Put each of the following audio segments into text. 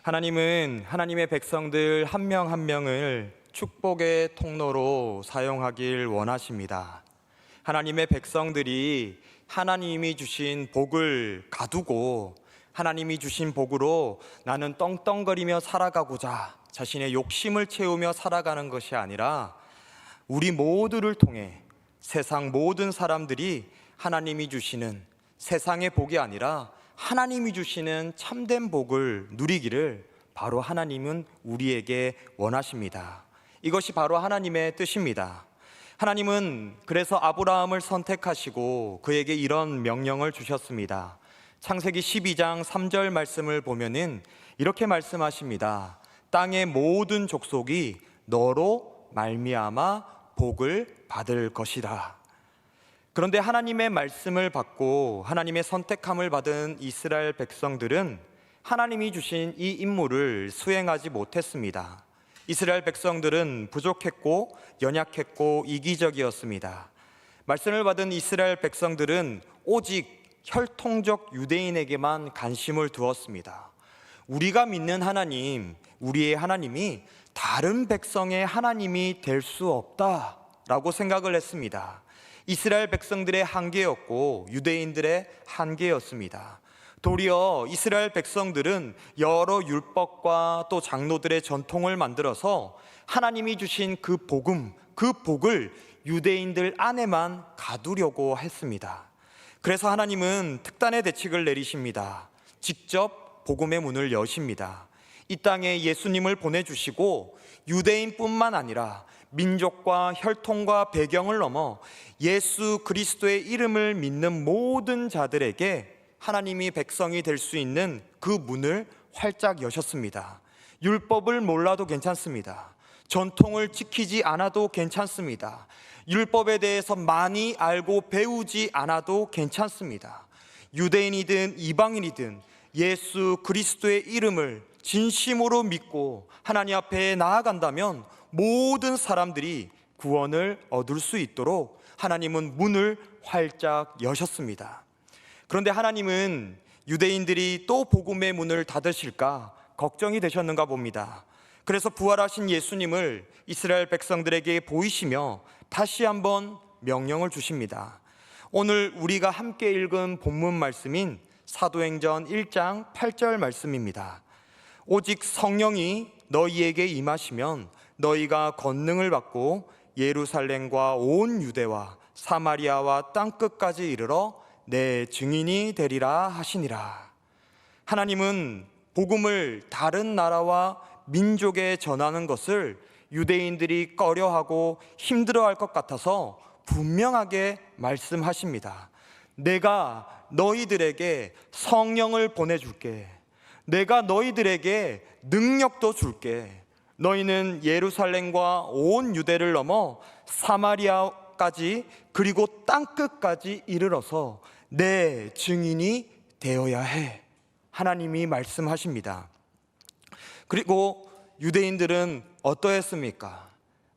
하나님은 하나님의 백성들 한 명 한 명을 축복의 통로로 사용하길 원하십니다. 하나님의 백성들이 하나님이 주신 복을 가두고 하나님이 주신 복으로 나는 떵떵거리며 살아가고자 자신의 욕심을 채우며 살아가는 것이 아니라 우리 모두를 통해 세상 모든 사람들이 하나님이 주시는 세상의 복이 아니라 하나님이 주시는 참된 복을 누리기를 바로 하나님은 우리에게 원하십니다. 이것이 바로 하나님의 뜻입니다. 하나님은 그래서 아브라함을 선택하시고 그에게 이런 명령을 주셨습니다. 창세기 12장 3절 말씀을 보면은 이렇게 말씀하십니다. 땅의 모든 족속이 너로 말미암아 복을 받을 것이다. 그런데 하나님의 말씀을 받고 하나님의 선택함을 받은 이스라엘 백성들은 하나님이 주신 이 임무를 수행하지 못했습니다. 이스라엘 백성들은 부족했고 연약했고 이기적이었습니다. 말씀을 받은 이스라엘 백성들은 오직 혈통적 유대인에게만 관심을 두었습니다. 우리가 믿는 하나님, 우리의 하나님이 다른 백성의 하나님이 될 수 없다라고 생각을 했습니다. 이스라엘 백성들의 한계였고 유대인들의 한계였습니다. 도리어 이스라엘 백성들은 여러 율법과 또 장로들의 전통을 만들어서 하나님이 주신 그 복음, 그 복을 유대인들 안에만 가두려고 했습니다. 그래서 하나님은 특단의 대책을 내리십니다. 직접 복음의 문을 여십니다. 이 땅에 예수님을 보내주시고 유대인뿐만 아니라 민족과 혈통과 배경을 넘어 예수 그리스도의 이름을 믿는 모든 자들에게 하나님이 백성이 될 수 있는 그 문을 활짝 여셨습니다. 율법을 몰라도 괜찮습니다. 전통을 지키지 않아도 괜찮습니다. 율법에 대해서 많이 알고 배우지 않아도 괜찮습니다. 유대인이든 이방인이든 예수 그리스도의 이름을 진심으로 믿고 하나님 앞에 나아간다면 모든 사람들이 구원을 얻을 수 있도록 하나님은 문을 활짝 여셨습니다. 그런데 하나님은 유대인들이 또 복음의 문을 닫으실까 걱정이 되셨는가 봅니다. 그래서 부활하신 예수님을 이스라엘 백성들에게 보이시며 다시 한번 명령을 주십니다. 오늘 우리가 함께 읽은 본문 말씀인 사도행전 1장 8절 말씀입니다. 오직 성령이 너희에게 임하시면 너희가 권능을 받고 예루살렘과 온 유대와 사마리아와 땅끝까지 이르러 내 증인이 되리라 하시니라. 하나님은 복음을 다른 나라와 민족에 전하는 것을 유대인들이 꺼려하고 힘들어할 것 같아서 분명하게 말씀하십니다. 내가 너희들에게 성령을 보내줄게. 내가 너희들에게 능력도 줄게. 너희는 예루살렘과 온 유대를 넘어 사마리아까지 그리고 땅끝까지 이르러서 내 증인이 되어야 해. 하나님이 말씀하십니다. 그리고 유대인들은 어떠했습니까?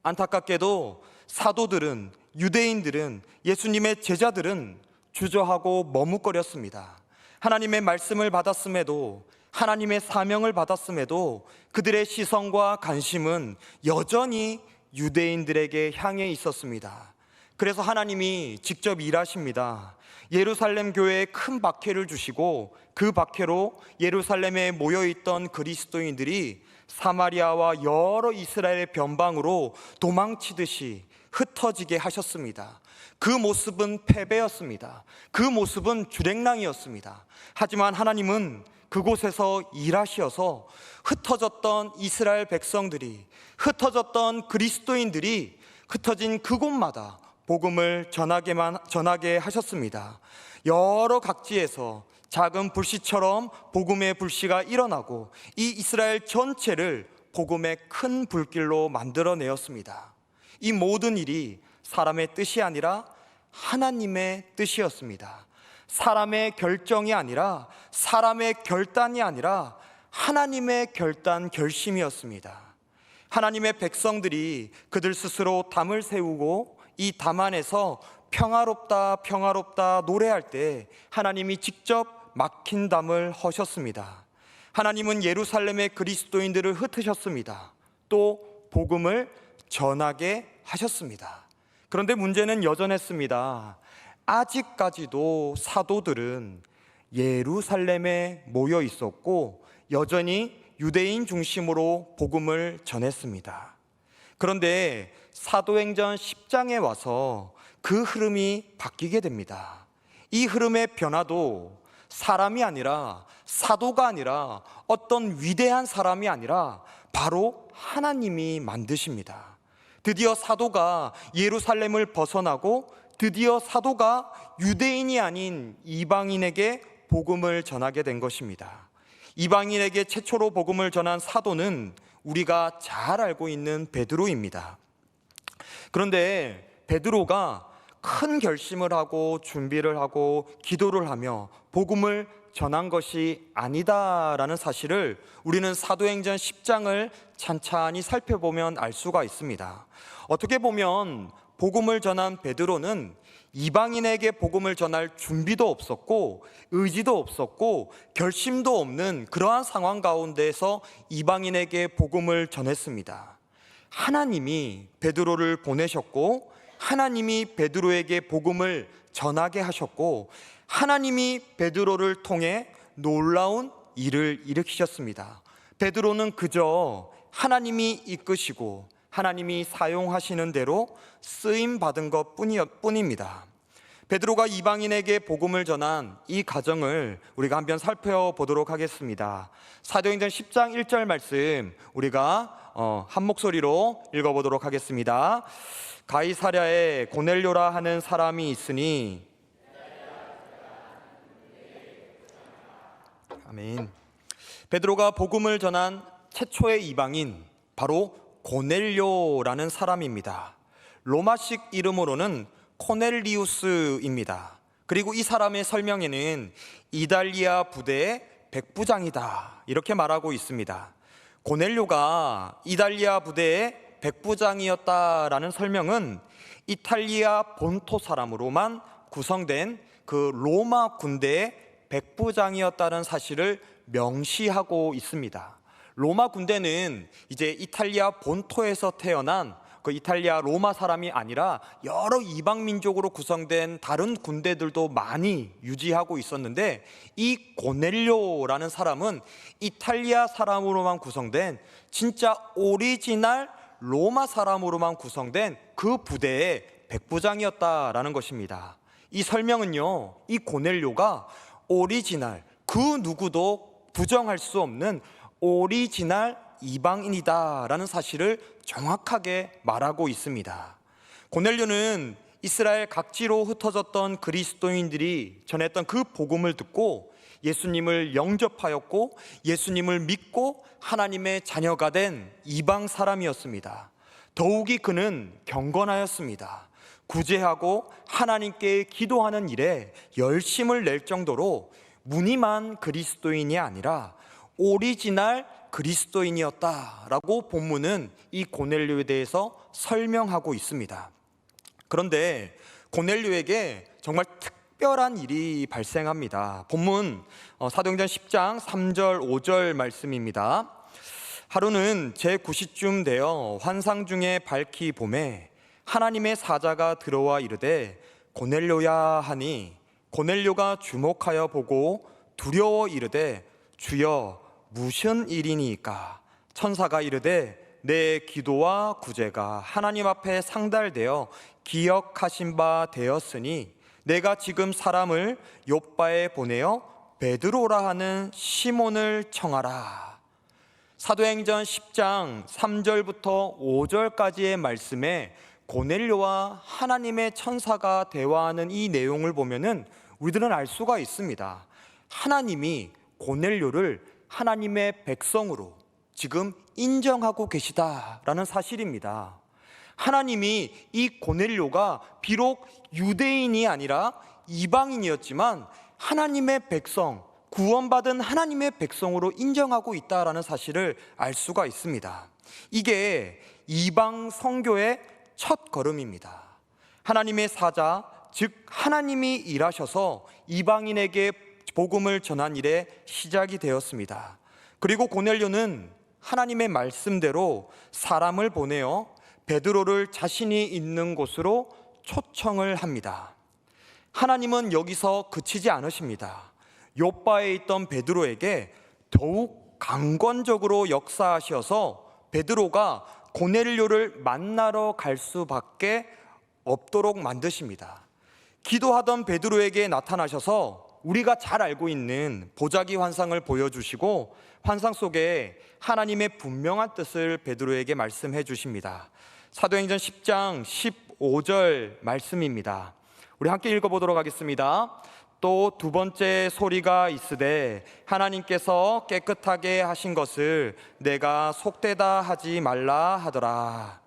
안타깝게도 사도들은, 유대인들은, 예수님의 제자들은 주저하고 머뭇거렸습니다. 하나님의 말씀을 받았음에도, 하나님의 사명을 받았음에도 그들의 시선과 관심은 여전히 유대인들에게 향해 있었습니다. 그래서 하나님이 직접 일하십니다. 예루살렘 교회에 큰 박해를 주시고 그 박해로 예루살렘에 모여있던 그리스도인들이 사마리아와 여러 이스라엘의 변방으로 도망치듯이 흩어지게 하셨습니다. 그 모습은 패배였습니다. 그 모습은 주랭랑이었습니다. 하지만 하나님은 그곳에서 일하셔서 흩어졌던 이스라엘 백성들이, 흩어졌던 그리스도인들이 흩어진 그곳마다 복음을 전하게 하셨습니다. 여러 각지에서 작은 불씨처럼 복음의 불씨가 일어나고 이 이스라엘 전체를 복음의 큰 불길로 만들어내었습니다. 이 모든 일이 사람의 뜻이 아니라 하나님의 뜻이었습니다. 사람의 결정이 아니라, 사람의 결단이 아니라 하나님의 결단, 결심이었습니다. 하나님의 백성들이 그들 스스로 담을 세우고 이 담 안에서 평화롭다 평화롭다 노래할 때 하나님이 직접 막힌 담을 허셨습니다. 하나님은 예루살렘의 그리스도인들을 흩으셨습니다. 또 복음을 전하게 하셨습니다. 그런데 문제는 여전했습니다. 아직까지도 사도들은 예루살렘에 모여 있었고 여전히 유대인 중심으로 복음을 전했습니다. 그런데 사도행전 10장에 와서 그 흐름이 바뀌게 됩니다. 이 흐름의 변화도 사람이 아니라, 사도가 아니라, 어떤 위대한 사람이 아니라 바로 하나님이 만드십니다. 드디어 사도가 예루살렘을 벗어나고 드디어 사도가 유대인이 아닌 이방인에게 복음을 전하게 된 것입니다. 이방인에게 최초로 복음을 전한 사도는 우리가 잘 알고 있는 베드로입니다. 그런데 베드로가 큰 결심을 하고 준비를 하고 기도를 하며 복음을 전한 것이 아니다라는 사실을 우리는 사도행전 10장을 찬찬히 살펴보면 알 수가 있습니다. 어떻게 보면 복음을 전한 베드로는 이방인에게 복음을 전할 준비도 없었고 의지도 없었고 결심도 없는 그러한 상황 가운데서 이방인에게 복음을 전했습니다. 하나님이 베드로를 보내셨고 하나님이 베드로에게 복음을 전하게 하셨고 하나님이 베드로를 통해 놀라운 일을 일으키셨습니다. 베드로는 그저 하나님이 이끄시고 하나님이 사용하시는 대로 쓰임 받은 것 뿐입니다. 베드로가 이방인에게 복음을 전한 이 과정을 우리가 한번 살펴보도록 하겠습니다. 사도행전 10장 1절 말씀 우리가 한 목소리로 읽어보도록 하겠습니다. 가이사랴에 고넬료라 하는 사람이 있으니. 아멘. 베드로가 복음을 전한 최초의 이방인 바로 고넬료라는 사람입니다. 로마식 이름으로는 코넬리우스입니다. 그리고 이 사람의 설명에는 이달리아 부대의 백부장이다 이렇게 말하고 있습니다. 고넬료가 이달리아 부대의 백부장이었다라는 설명은 이탈리아 본토 사람으로만 구성된 그 로마 군대의 백부장이었다는 사실을 명시하고 있습니다. 로마 군대는 이제 이탈리아 본토에서 태어난 그 이탈리아 로마 사람이 아니라 여러 이방 민족으로 구성된 다른 군대들도 많이 유지하고 있었는데 이 고넬료라는 사람은 이탈리아 사람으로만 구성된 진짜 오리지널 로마 사람으로만 구성된 그 부대의 백부장이었다라는 것입니다. 이 설명은요, 이 고넬료가 오리지널, 그 누구도 부정할 수 없는 오리지널 이방인이다라는 사실을 정확하게 말하고 있습니다. 고넬료는 이스라엘 각지로 흩어졌던 그리스도인들이 전했던 그 복음을 듣고 예수님을 영접하였고 예수님을 믿고 하나님의 자녀가 된 이방 사람이었습니다. 더욱이 그는 경건하였습니다. 구제하고 하나님께 기도하는 일에 열심을 낼 정도로 무늬만 그리스도인이 아니라 오리지널 그리스도인이었다라고 본문은 이 고넬료에 대해서 설명하고 있습니다. 그런데 고넬료에게 정말 특별한 일이 발생합니다. 본문 사도행전 10장 3절 5절 말씀입니다. 하루는 제9시쯤 되어 환상 중에 밝히 봄에 하나님의 사자가 들어와 이르되 고넬료야 하니 고넬료가 주목하여 보고 두려워 이르되 주여 무슨 일이니까? 천사가 이르되 내 기도와 구제가 하나님 앞에 상달되어 기억하신 바 되었으니 내가 지금 사람을 욥바에 보내어 베드로라 하는 시몬을 청하라. 사도행전 10장 3절부터 5절까지의 말씀에 고넬료와 하나님의 천사가 대화하는 이 내용을 보면은 우리들은 알 수가 있습니다. 하나님이 고넬료를 하나님의 백성으로 지금 인정하고 계시다라는 사실입니다. 하나님이 이 고넬료가 비록 유대인이 아니라 이방인이었지만 하나님의 백성, 구원받은 하나님의 백성으로 인정하고 있다라는 사실을 알 수가 있습니다. 이게 이방 선교의 첫 걸음입니다. 하나님의 사자, 즉 하나님이 일하셔서 이방인에게 복음을 전한 일의 시작이 되었습니다. 그리고 고넬료는 하나님의 말씀대로 사람을 보내어 베드로를 자신이 있는 곳으로 초청을 합니다. 하나님은 여기서 그치지 않으십니다. 요바에 있던 베드로에게 더욱 강권적으로 역사하셔서 베드로가 고넬료를 만나러 갈 수밖에 없도록 만드십니다. 기도하던 베드로에게 나타나셔서 우리가 잘 알고 있는 보자기 환상을 보여주시고 환상 속에 하나님의 분명한 뜻을 베드로에게 말씀해 주십니다. 사도행전 10장 15절 말씀입니다. 우리 함께 읽어보도록 하겠습니다. 또 두 번째 소리가 있으되 하나님께서 깨끗하게 하신 것을 내가 속되다 하지 말라 하더라.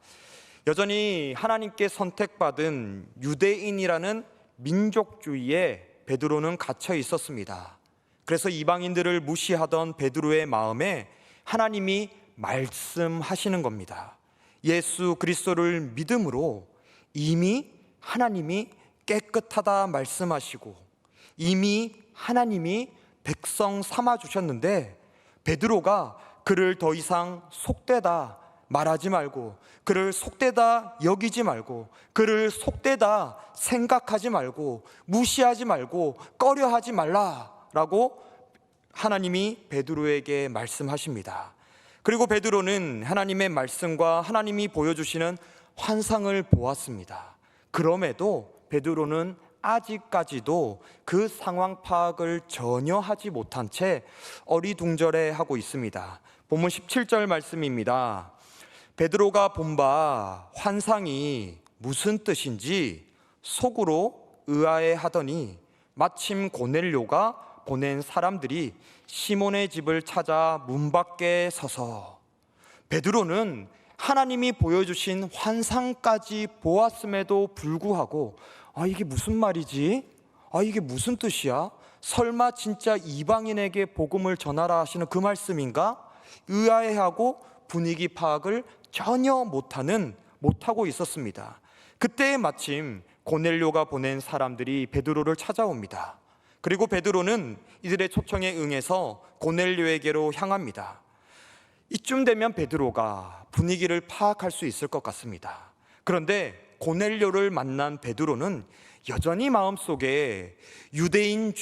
여전히 하나님께 선택받은 유대인이라는 민족주의에 베드로는 갇혀 있었습니다. 그래서 이방인들을 무시하던 베드로의 마음에 하나님이 말씀하시는 겁니다. 예수 그리스도를 믿음으로 이미 하나님이 깨끗하다 말씀하시고 이미 하나님이 백성 삼아 주셨는데 베드로가 그를 더 이상 속되다 말하지 말고 그를 속되다 여기지 말고 그를 속되다 생각하지 말고 무시하지 말고 꺼려하지 말라라고 하나님이 베드로에게 말씀하십니다. 그리고 베드로는 하나님의 말씀과 하나님이 보여주시는 환상을 보았습니다. 그럼에도 베드로는 아직까지도 그 상황 파악을 전혀 하지 못한 채 어리둥절해하고 있습니다. 본문 17절 말씀입니다. 베드로가 본 바 환상이 무슨 뜻인지 속으로 의아해하더니 마침 고넬료가 보낸 사람들이 시몬의 집을 찾아 문 밖에 서서 베드로는 하나님이 보여주신 환상까지 보았음에도 불구하고 이게 무슨 말이지? 이게 무슨 뜻이야? 설마 진짜 이방인에게 복음을 전하라 하시는 그 말씀인가? 의아해하고 분위기 파악을 전혀 못하고 있었습니다. 그때 마침 고넬료가 보낸 사람들이 베드로를 찾아옵니다. 그리고 베드로는 이들의 초청에 응해서 고넬료에게로 향합니다. 이쯤 되면 베드로가 분위기를 파악할 수 있을 것 같습니다. 그런데 고넬료를 만난 베드로는 여전히 마음속에 유대인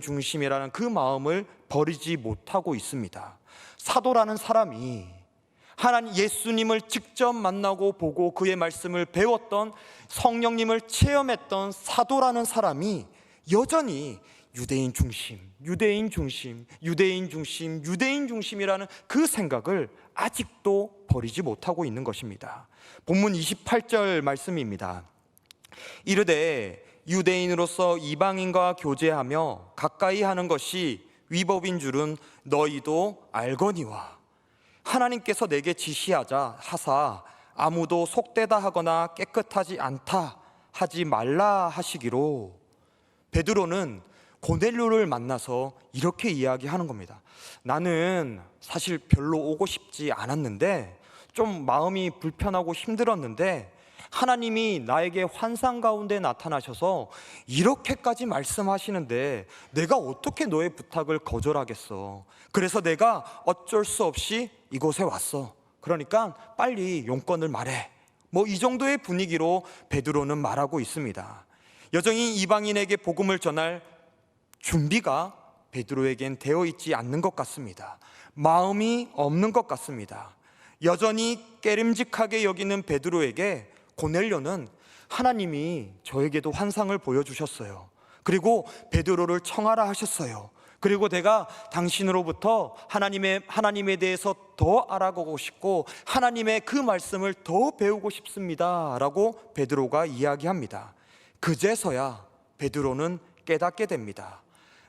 중심이라는 그 마음을 버리지 못하고 있습니다. 사도라는 사람이 하나님 예수님을 직접 만나고 보고 그의 말씀을 배웠던 성령님을 체험했던 사도라는 사람이 여전히 유대인 중심이라는 그 생각을 아직도 버리지 못하고 있는 것입니다. 본문 28절 말씀입니다. 이르되 유대인으로서 이방인과 교제하며 가까이 하는 것이 위법인 줄은 너희도 알거니와 하나님께서 내게 지시하자 하사 아무도 속되다 하거나 깨끗하지 않다 하지 말라 하시기로. 베드로는 고넬료를 만나서 이렇게 이야기하는 겁니다. 나는 사실 별로 오고 싶지 않았는데 좀 마음이 불편하고 힘들었는데 하나님이 나에게 환상 가운데 나타나셔서 이렇게까지 말씀하시는데 내가 어떻게 너의 부탁을 거절하겠어. 그래서 내가 어쩔 수 없이 이곳에 왔어. 그러니까 빨리 용건을 말해. 이 정도의 분위기로 베드로는 말하고 있습니다. 여전히 이방인에게 복음을 전할 준비가 베드로에겐 되어 있지 않는 것 같습니다. 마음이 없는 것 같습니다. 여전히 깨름직하게 여기는 베드로에게 고넬료는 하나님이 저에게도 환상을 보여주셨어요. 그리고 베드로를 청하라 하셨어요. 그리고 내가 당신으로부터 하나님에 대해서 더 알아가고 싶고 하나님의 그 말씀을 더 배우고 싶습니다 라고 베드로가 이야기합니다. 그제서야 베드로는 깨닫게 됩니다.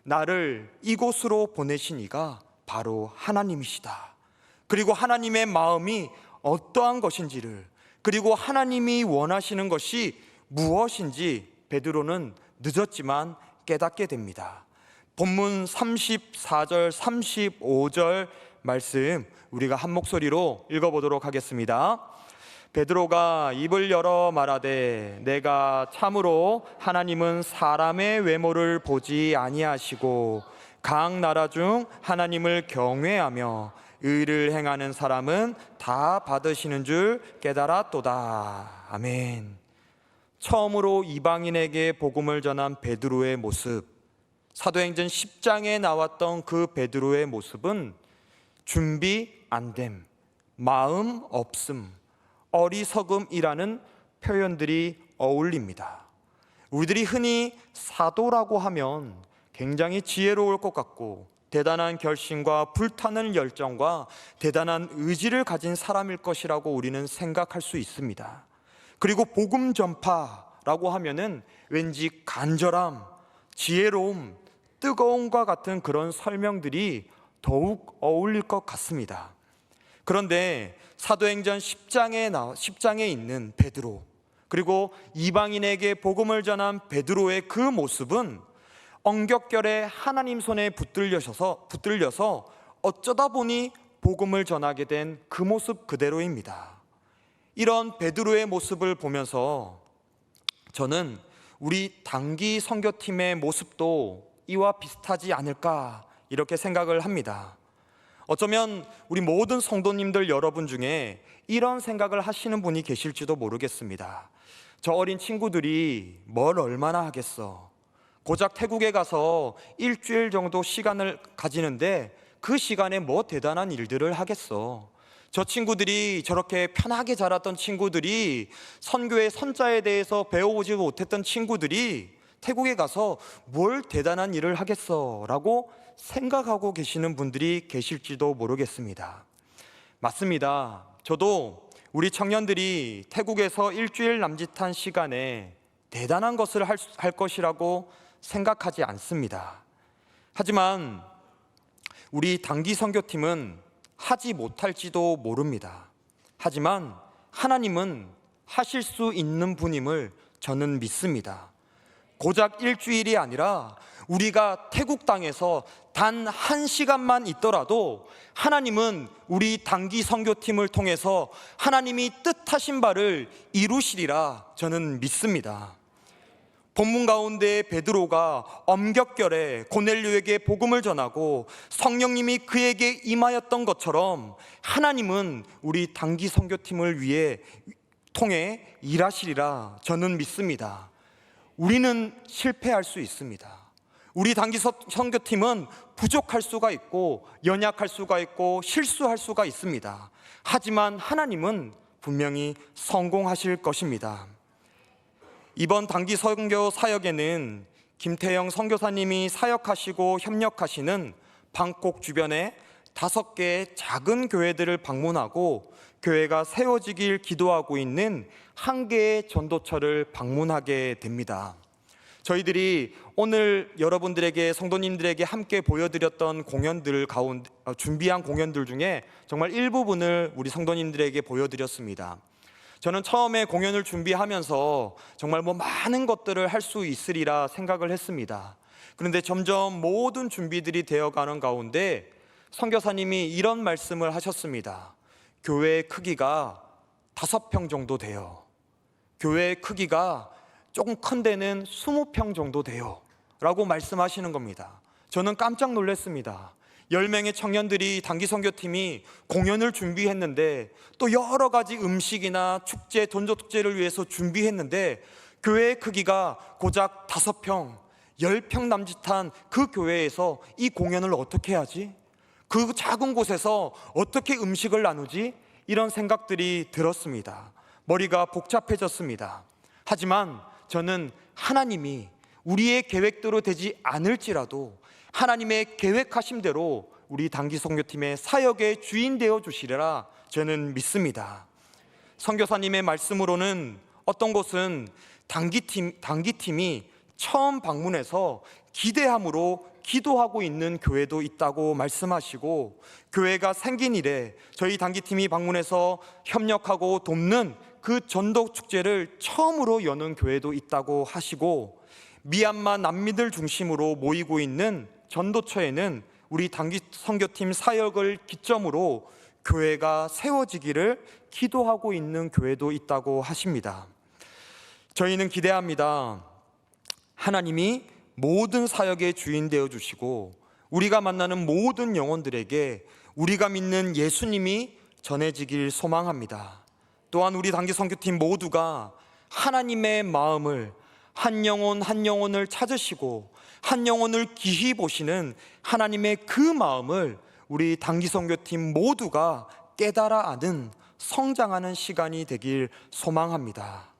나를 이곳으로 보내신 이가 바로 하나님이시다. 그리고 하나님의 마음이 어떠한 것인지를, 그리고 하나님이 원하시는 것이 무엇인지 베드로는 늦었지만 깨닫게 됩니다. 본문 34절 35절 말씀 우리가 한 목소리로 읽어보도록 하겠습니다. 베드로가 입을 열어 말하되 내가 참으로 하나님은 사람의 외모를 보지 아니하시고 각 나라 중 하나님을 경외하며 의를 행하는 사람은 다 받으시는 줄 깨달았도다. 아멘. 처음으로 이방인에게 복음을 전한 베드로의 모습, 사도행전 10장에 나왔던 그 베드로의 모습은 준비 안 됨, 마음 없음, 어리석음이라는 표현들이 어울립니다. 우리들이 흔히 사도라고 하면 굉장히 지혜로울 것 같고 대단한 결심과 불타는 열정과 대단한 의지를 가진 사람일 것이라고 우리는 생각할 수 있습니다. 그리고 복음 전파라고 하면은 왠지 간절함, 지혜로움, 뜨거움과 같은 그런 설명들이 더욱 어울릴 것 같습니다. 그런데 사도행전 10장에 있는 베드로, 그리고 이방인에게 복음을 전한 베드로의 그 모습은 엉겹결에 하나님 손에 붙들려서 어쩌다 보니 복음을 전하게 된 그 모습 그대로입니다. 이런 베드로의 모습을 보면서 저는 우리 단기 선교팀의 모습도 이와 비슷하지 않을까 이렇게 생각을 합니다. 어쩌면 우리 모든 성도님들 여러분 중에 이런 생각을 하시는 분이 계실지도 모르겠습니다. 저 어린 친구들이 뭘 얼마나 하겠어. 고작 태국에 가서 일주일 정도 시간을 가지는데 그 시간에 뭐 대단한 일들을 하겠어. 저 친구들이, 저렇게 편하게 자랐던 친구들이, 선교의 선자에 대해서 배워보지 못했던 친구들이 태국에 가서 뭘 대단한 일을 하겠어 라고 생각하고 계시는 분들이 계실지도 모르겠습니다. 맞습니다. 저도 우리 청년들이 태국에서 일주일 남짓한 시간에 대단한 것을 할 것이라고 생각하지 않습니다. 하지만 우리 단기 선교팀은 하지 못할지도 모릅니다. 하지만 하나님은 하실 수 있는 분임을 저는 믿습니다. 고작 일주일이 아니라 우리가 태국 땅에서 단 1시간만 있더라도 하나님은 우리 단기 선교팀을 통해서 하나님이 뜻하신 바를 이루시리라 저는 믿습니다. 본문 가운데 베드로가 엄격결에 고넬료에게 복음을 전하고 성령님이 그에게 임하였던 것처럼 하나님은 우리 단기 선교팀을 통해 일하시리라 저는 믿습니다. 우리는 실패할 수 있습니다. 우리 단기 선교팀은 부족할 수가 있고 연약할 수가 있고 실수할 수가 있습니다. 하지만 하나님은 분명히 성공하실 것입니다. 이번 단기 선교 사역에는 김태영 선교사님이 사역하시고 협력하시는 방콕 주변에 5개의 작은 교회들을 방문하고 교회가 세워지길 기도하고 있는 1개의 전도처를 방문하게 됩니다. 저희들이 오늘 여러분들에게, 성도님들에게 함께 보여드렸던 공연들 가운데 준비한 공연들 중에 정말 일부분을 우리 성도님들에게 보여드렸습니다. 저는 처음에 공연을 준비하면서 정말 많은 것들을 할 수 있으리라 생각을 했습니다. 그런데 점점 모든 준비들이 되어가는 가운데 선교사님이 이런 말씀을 하셨습니다. 교회의 크기가 5평 정도 돼요. 교회의 크기가 조금 큰 데는 20평 정도 돼요 라고 말씀하시는 겁니다. 저는 깜짝 놀랐습니다. 10명의 청년들이 단기 선교팀이 공연을 준비했는데 또 여러 가지 음식이나 축제, 전도축제를 위해서 준비했는데 교회의 크기가 고작 5평, 10평 남짓한 그 교회에서 이 공연을 어떻게 하지? 그 작은 곳에서 어떻게 음식을 나누지? 이런 생각들이 들었습니다. 머리가 복잡해졌습니다. 하지만 저는 하나님이 우리의 계획대로 되지 않을지라도 하나님의 계획하심대로 우리 단기 선교팀의 사역의 주인 되어 주시리라 저는 믿습니다. 선교사님의 말씀으로는 어떤 곳은 단기팀이 처음 방문해서 기대함으로 기도하고 있는 교회도 있다고 말씀하시고, 교회가 생긴 이래 저희 단기팀이 방문해서 협력하고 돕는 그 전도 축제를 처음으로 여는 교회도 있다고 하시고, 미얀마 난민들 중심으로 모이고 있는 전도처에는 우리 단기 선교팀 사역을 기점으로 교회가 세워지기를 기도하고 있는 교회도 있다고 하십니다. 저희는 기대합니다. 하나님이 모든 사역의 주인 되어 주시고 우리가 만나는 모든 영혼들에게 우리가 믿는 예수님이 전해지길 소망합니다. 또한 우리 단기 선교팀 모두가 하나님의 마음을 한 영혼 한 영혼을 찾으시고 한 영혼을 기히 보시는 하나님의 그 마음을 우리 단기 선교팀 모두가 깨달아 아는 성장하는 시간이 되길 소망합니다.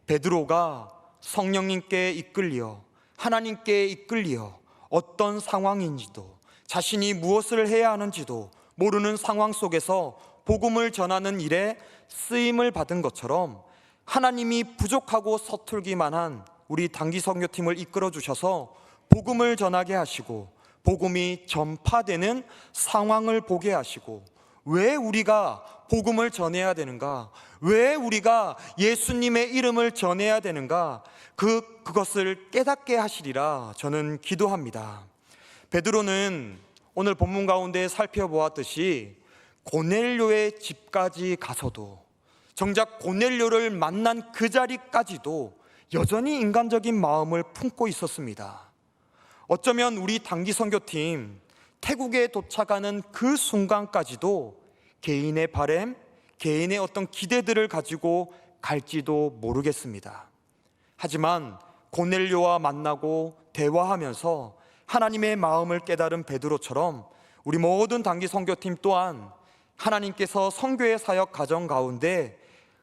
베드로가 성령님께 이끌려 하나님께 이끌려 어떤 상황인지도 자신이 무엇을 해야 하는지도 모르는 상황 속에서 복음을 전하는 일에 쓰임을 받은 것처럼 하나님이 부족하고 서툴기만 한 우리 단기 선교팀을 이끌어 주셔서 복음을 전하게 하시고 복음이 전파되는 상황을 보게 하시고 왜 우리가 복음을 전해야 되는가? 왜 우리가 예수님의 이름을 전해야 되는가? 그것을 깨닫게 하시리라 저는 기도합니다. 베드로는 오늘 본문 가운데 살펴보았듯이 고넬료의 집까지 가서도 정작 고넬료를 만난 그 자리까지도 여전히 인간적인 마음을 품고 있었습니다. 어쩌면 우리 단기 선교팀 태국에 도착하는 그 순간까지도 개인의 바램, 개인의 어떤 기대들을 가지고 갈지도 모르겠습니다. 하지만 고넬료와 만나고 대화하면서 하나님의 마음을 깨달은 베드로처럼 우리 모든 단기 선교팀 또한 하나님께서 선교의 사역 과정 가운데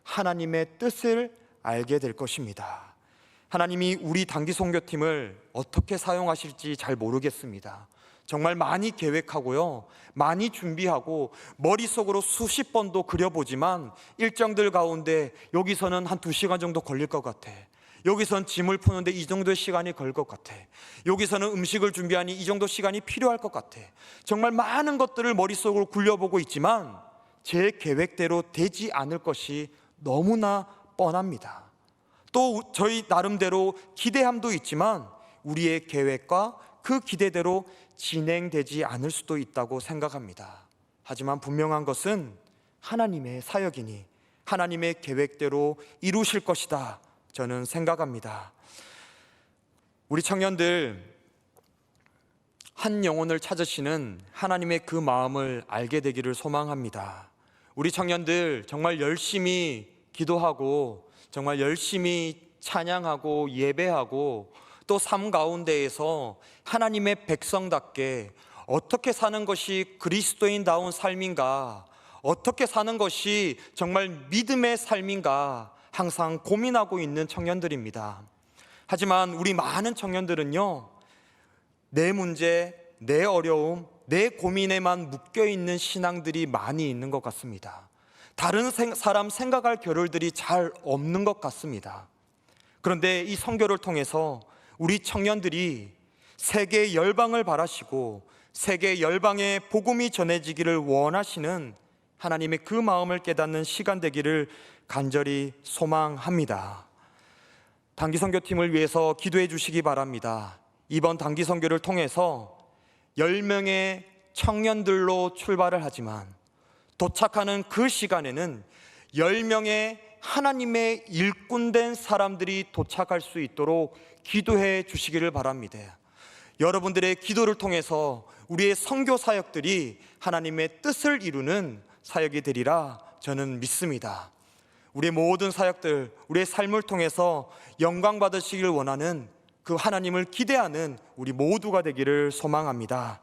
하나님의 뜻을 알게 될 것입니다. 하나님이 우리 단기 선교팀을 어떻게 사용하실지 잘 모르겠습니다. 정말 많이 계획하고요, 많이 준비하고 머릿속으로 수십 번도 그려보지만 일정들 가운데 여기서는 한 2시간 정도 걸릴 것 같아, 여기선 짐을 푸는데 이 정도의 시간이 걸릴 것 같아, 여기서는 음식을 준비하니 이 정도 시간이 필요할 것 같아. 정말 많은 것들을 머릿속으로 굴려보고 있지만 제 계획대로 되지 않을 것이 너무나 뻔합니다. 또 저희 나름대로 기대함도 있지만 우리의 계획과 그 기대대로 진행되지 않을 수도 있다고 생각합니다. 하지만 분명한 것은 하나님의 사역이니 하나님의 계획대로 이루실 것이다 저는 생각합니다. 우리 청년들 한 영혼을 찾으시는 하나님의 그 마음을 알게 되기를 소망합니다. 우리 청년들 정말 열심히 기도하고 정말 열심히 찬양하고 예배하고 또 삶 가운데에서 하나님의 백성답게 어떻게 사는 것이 그리스도인다운 삶인가, 어떻게 사는 것이 정말 믿음의 삶인가 항상 고민하고 있는 청년들입니다. 하지만 우리 많은 청년들은요, 내 문제, 내 어려움, 내 고민에만 묶여있는 신앙들이 많이 있는 것 같습니다. 다른 사람 생각할 겨를들이 잘 없는 것 같습니다. 그런데 이 선교를 통해서 우리 청년들이 세계 열방을 바라시고 세계 열방에 복음이 전해지기를 원하시는 하나님의 그 마음을 깨닫는 시간 되기를 간절히 소망합니다. 단기 선교팀을 위해서 기도해 주시기 바랍니다. 이번 단기 선교를 통해서 10명의 청년들로 출발을 하지만 도착하는 그 시간에는 10명의 하나님의 일꾼된 사람들이 도착할 수 있도록 기도해 주시기를 바랍니다. 여러분들의 기도를 통해서 우리의 선교 사역들이 하나님의 뜻을 이루는 사역이 되리라 저는 믿습니다. 우리의 모든 사역들, 우리의 삶을 통해서 영광 받으시길 원하는 그 하나님을 기대하는 우리 모두가 되기를 소망합니다.